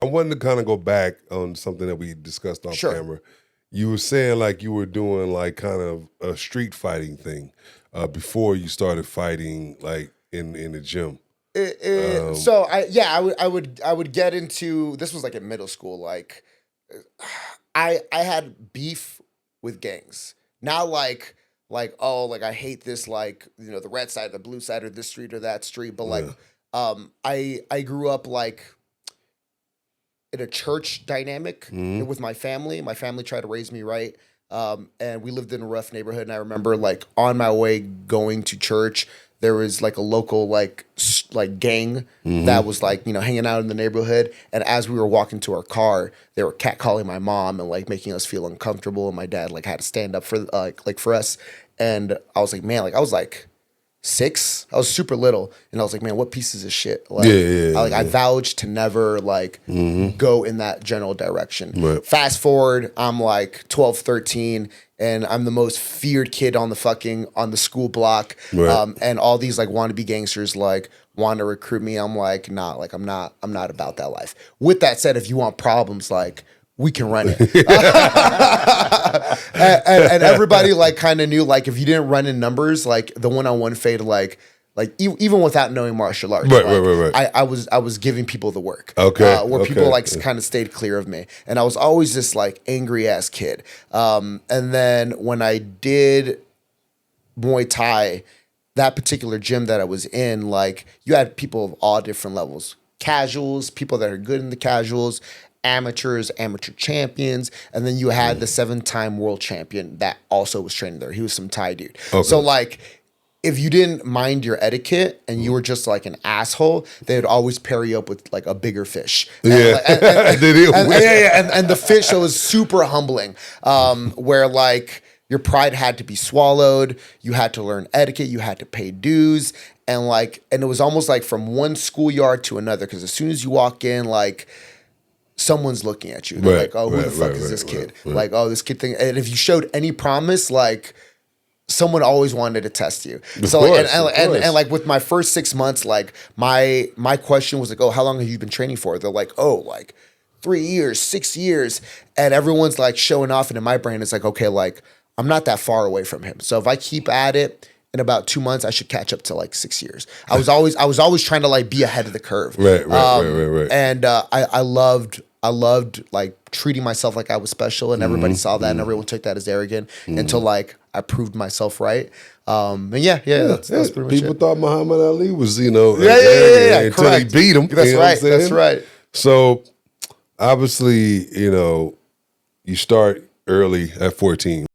I wanted to kind of go back on something that we discussed off Sure. camera. You were saying like you were doing like kind of a street fighting thing before you started fighting like in the gym. So I would get into, this was like in middle school. Like I had beef with gangs. Not like oh, like I hate this, like, you know, the red side, the blue side, or this street or that street, but like I grew up like in a church dynamic with my family. My family tried to raise me right. And we lived in a rough neighborhood. And I remember like on my way going to church, there was like a local like gang that was like, you know, hanging out in the neighborhood. And as we were walking to our car, they were catcalling my mom and like making us feel uncomfortable. And my dad like had to stand up for like for us. And I was like, man, like I was like 6. I was super little, and I was like, man, what pieces of shit? Like, I vouched to never like go in that general direction. Right. Fast forward, I'm like 12, 13, and I'm the most feared kid on the school block. Right. And all these like wannabe gangsters like want to recruit me. I'm like, nah, like I'm not about that life. With that said, if you want problems, like we can run it. and everybody like kind of knew, like, if you didn't run in numbers, like the one-on-one fade, like even without knowing martial arts, right. I was giving people the work. Okay. People like kind of stayed clear of me. And I was always this like angry ass kid. And then when I did Muay Thai, that particular gym that I was in, like you had people of all different levels. Casuals, people that are good in the casuals, amateurs, amateur champions, and then you had the 7-time world champion that also was training there. He was some Thai dude. Okay. So like, if you didn't mind your etiquette and you were just like an asshole, they would always pair you up with like a bigger fish. And the fish was super humbling, where like your pride had to be swallowed. You had to learn etiquette. You had to pay dues. And it was almost like from one schoolyard to another, because as soon as you walk in, like, someone's looking at you. They're like, oh, who the fuck is this kid? Like, oh, this kid thing. And if you showed any promise, like, someone always wanted to test you. And like with my first 6 months, like my question was like, oh, how long have you been training for? They're like, oh, like 3 years, 6 years. And everyone's like showing off. And in my brain, it's like, okay, like I'm not that far away from him. So if I keep at it, in about 2 months, I should catch up to like 6 years. I was always trying to like be ahead of the curve. Right. And I loved like treating myself like I was special, and everybody saw that, and everyone took that as arrogant until like I proved myself right. And that's pretty much People it. thought Muhammad Ali was, until correct. he beat him. That's right. That's right. So obviously, you start early at 14.